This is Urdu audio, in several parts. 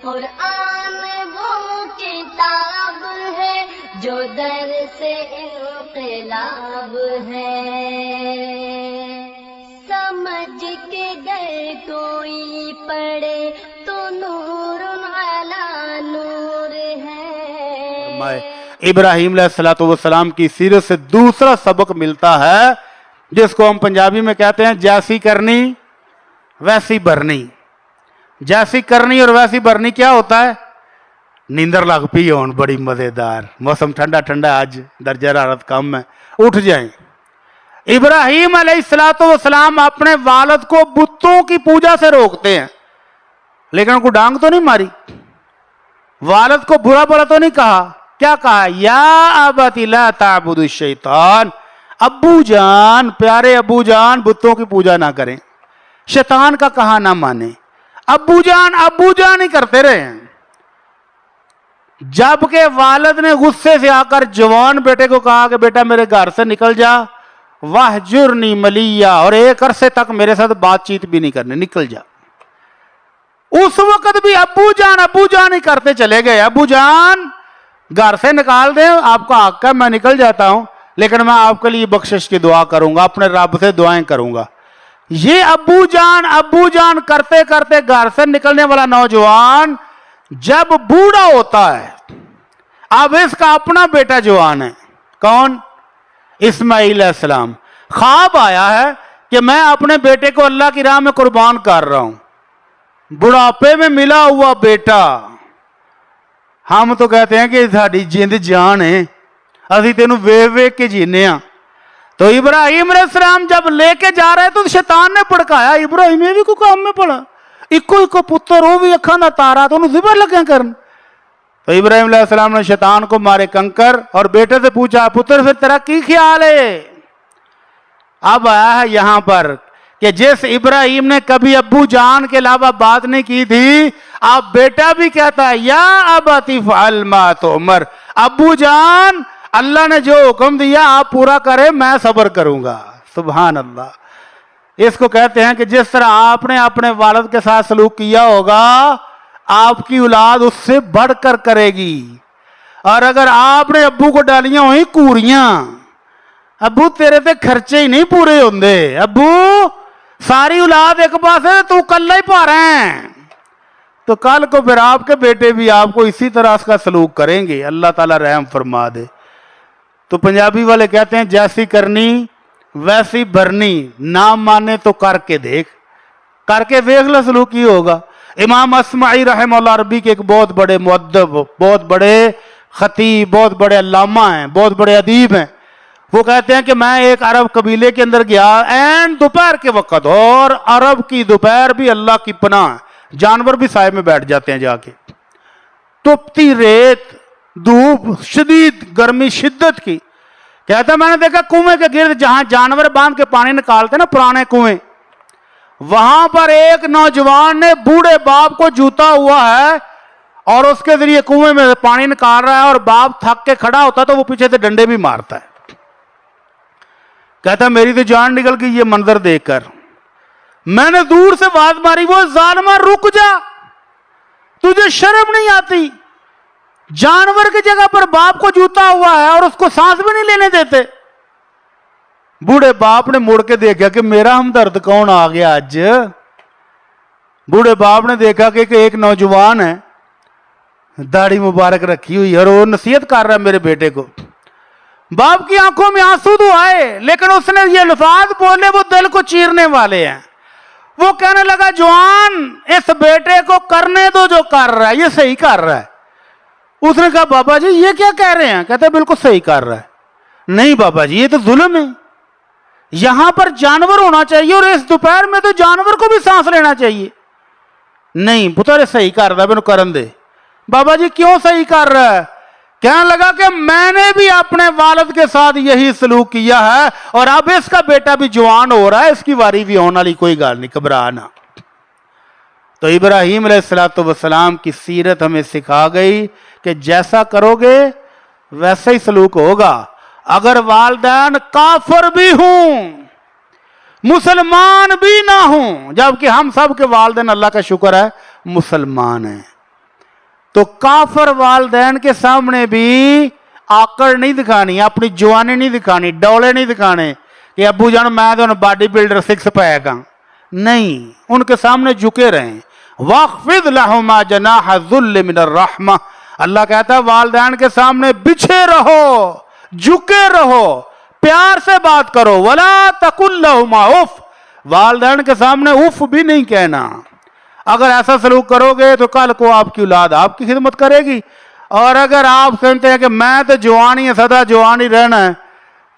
قرآن وہ کتاب ہے جو در سے انقلاب ہے، سمجھ کے گر کوئی پڑھے تو نور علی نور ہے۔ ابراہیم علیہ السلام کی سیرت سے دوسرا سبق ملتا ہے جس کو ہم پنجابی میں کہتے ہیں جیسی کرنی ویسی بھرنی۔ جیسی کرنی اور ویسی بھرنی کیا ہوتا ہے؟ نیندر لگ پی ہون بڑی مزیدار، موسم ٹھنڈا ٹھنڈا، آج درجہ حرارت کم ہے، اٹھ جائیں۔ ابراہیم علیہ السلام اپنے والد کو بتوں کی پوجا سے روکتے ہیں، لیکن ان کو ڈانگ تو نہیں ماری، والد کو برا بڑا تو نہیں کہا، کیا کہا؟ یا ابت لا تعبد الشیطان، ابو جان، پیارے ابو جان بتوں کی پوجا نہ کریں، شیطان کا کہا نہ مانیں۔ ابو جان ہی کرتے رہے ہیں، جبکہ والد نے غصے سے آ کر جوان بیٹے کو کہا کہ بیٹا میرے گھر سے نکل جا، وَاحْجُرْنِي مَلِيًّا، اور ایک عرصے تک میرے ساتھ بات چیت بھی نہیں کرنے، نکل جا۔ اس وقت بھی ابو جان ہی کرتے چلے گئے۔ ابو جان گھر سے نکال دیں، آپ کا حق ہے، میں نکل جاتا ہوں، لیکن میں آپ کے لیے بخشش کی دعا کروں گا، اپنے رب سے دعائیں کروں گا۔ یہ ابو جان کرتے کرتے گھر سے نکلنے والا نوجوان جب بوڑھا ہوتا ہے، اب اس کا اپنا بیٹا جوان ہے، کون؟ اسماعیل علیہ السلام۔ خواب آیا ہے کہ میں اپنے بیٹے کو اللہ کی راہ میں قربان کر رہا ہوں، بڑھاپے میں ملا ہوا بیٹا، ہم تو کہتے ہیں کہ ساڈی جند جان ہے، اسی تینوں ویکھ کے جینے ہاں۔ تو ابراہیم علیہ السلام جب لے کے جا رہے تو شیطان نے پڑکایا، ابراہیم یہ بھی کوئی کام میں پڑا، ایکو پتر وہ بھی اکھاں دا تارا، تو انہوں ذبح لگے کرن۔ تو ابراہیم علیہ السلام نے شیطان کو مارے کنکر اور بیٹے سے پوچھا پتر پھر تیرا کی خیال ہے؟ اب آیا ہے یہاں پر کہ جس ابراہیم نے کبھی ابو جان کے علاوہ بات نہیں کی تھی، اب بیٹا بھی کہتا ہے یا ابت افعل ما تؤمر، ابو جان اللہ نے جو حکم دیا آپ پورا کرے، میں صبر کروں گا۔ سبحان اللہ۔ اس کو کہتے ہیں کہ جس طرح آپ نے اپنے والد کے ساتھ سلوک کیا ہوگا، آپ کی اولاد اس سے بڑھ کر کرے گی۔ اور اگر آپ نے ابو کو ڈالیاں ہوئی کوریاں، ابو تیرے تے خرچے ہی نہیں پورے ہوندے، ابو ساری اولاد ایک پاس ہے تو کلا ہی پا رہے ہیں، تو کل کو پھر آپ کے بیٹے بھی آپ کو اسی طرح اس کا سلوک کریں گے۔ اللہ تعالیٰ رحم فرما دے۔ تو پنجابی والے کہتے ہیں جیسی کرنی ویسی بھرنی، نہ مانے تو کر کے دیکھ لو سلوک ہی ہوگا۔ امام اصمعی رحمہ اللہ عربی کے ایک بہت بڑے مؤدب، بہت بڑے خطیب، بہت بڑے علامہ ہیں، بہت بڑے ادیب ہیں۔ وہ کہتے ہیں کہ میں ایک عرب قبیلے کے اندر گیا این دوپہر کے وقت، اور عرب کی دوپہر بھی اللہ کی پناہ ہے، جانور بھی سائے میں بیٹھ جاتے ہیں جا کے، تپتی ریت، دھوپ شدید، گرمی شدت کی۔ کہتا میں نے دیکھا کنویں کے گرد جہاں جانور باندھ کے پانی نکالتے نا، پرانے کنویں، وہاں پر ایک نوجوان نے بوڑھے باپ کو جوتا ہوا ہے اور اس کے ذریعے کنویں میں پانی نکال رہا ہے، اور باپ تھک کے کھڑا ہوتا تو وہ پیچھے سے ڈنڈے بھی مارتا ہے۔ کہتا میری تو جان نکل گئی یہ منظر دیکھ کر۔ میں نے دور سے آواز ماری، وہ ظالمہ رک جا، تجھے شرم نہیں آتی؟ جانور کی جگہ پر باپ کو جوتا ہوا ہے اور اس کو سانس بھی نہیں لینے دیتے۔ بوڑھے باپ نے مڑ کے دیکھا کہ میرا ہمدرد کون آ گیا آج۔ بوڑھے باپ نے دیکھا کہ ایک نوجوان ہے، داڑھی مبارک رکھی ہوئی، اور وہ نصیحت کر رہا ہے میرے بیٹے کو۔ باپ کی آنکھوں میں آنسو تو آئے، لیکن اس نے یہ الفاظ بولے وہ دل کو چیرنے والے ہیں۔ وہ کہنے لگا جوان اس بیٹے کو کرنے دو جو کر رہا ہے، یہ صحیح کر رہا ہے۔ اس نے کہا بابا جی یہ کیا کہہ رہے ہیں؟ کہتے بالکل صحیح کر رہا ہے۔ نہیں بابا جی یہ تو ظلم ہے، یہاں پر جانور ہونا چاہیے اور اس دوپہر میں تو جانور کو بھی سانس لینا چاہیے۔ نہیں پتر صحیح کر رہا ہے، میں نے کرن دے۔ بابا جی کیوں صحیح کر رہا ہے؟ کہنے لگا کہ میں نے بھی اپنے والد کے ساتھ یہی سلوک کیا ہے، اور اب اس کا بیٹا بھی جوان ہو رہا ہے، اس کی واری بھی ہونے والی، کوئی گل نہیں، گھبرانا۔ تو ابراہیم علیہ السلام کی سیرت ہمیں سکھا گئی کہ جیسا کرو گے ویسا ہی سلوک ہوگا۔ اگر والدین کافر بھی ہوں، مسلمان بھی نہ ہوں، جبکہ ہم سب کے والدین اللہ کا شکر ہے مسلمان ہیں، تو کافر والدین کے سامنے بھی آکڑ نہیں دکھانی، اپنی جوانی نہیں دکھانی، ڈولے نہیں دکھانے کہ ابو جان میں تو باڈی بلڈر 6 پیک ہاں، نہیں، ان کے سامنے جھکے رہیں۔ وَاخْفِضْ لَهُمَا جَنَاحَ الذُّلِّ مِنَ الرَّحْمَةِ، اللہ کہتا ہے والدین کے سامنے بچھے رہو، جھکے رہو، پیار سے بات کرو۔ وَلَا تَقُلْ لَهُمَا اُفْ، والدین کے سامنے اف بھی نہیں کہنا۔ اگر ایسا سلوک کرو گے تو کل کو آپ کی اولاد آپ کی خدمت کرے گی، اور اگر آپ سمجھتے ہیں کہ میں تو جوانی ہے، سدا جوانی رہنا ہے،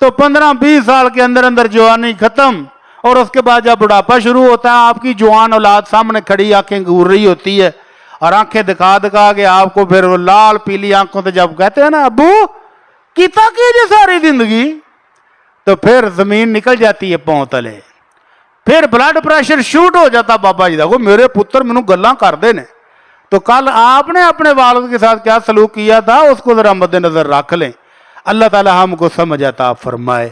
تو 15-20 سال کے اندر اندر جوانی ختم، اور اس کے بعد جب بڑھاپا شروع ہوتا ہے آپ کی جوان اولاد سامنے کھڑی آنکھیں گور رہی ہوتی ہے، اور آنکھیں دکھا دکھا کے آپ کو پھر وہ لال پیلی آنکھوں سے جب کہتے ہیں نا ابو کیتا کیجیے ساری زندگی، تو پھر زمین نکل جاتی ہے پاؤں تلے، پھر بلڈ پریشر شوٹ ہو جاتا بابا جی دیکھو میرے پتر مینوں گلاں کردے نے۔ تو کل آپ نے اپنے والد کے ساتھ کیا سلوک کیا تھا اس کو ذرا مد نظر رکھ لیں۔ اللہ تعالی ہم کو سمجھ عطا فرمائے۔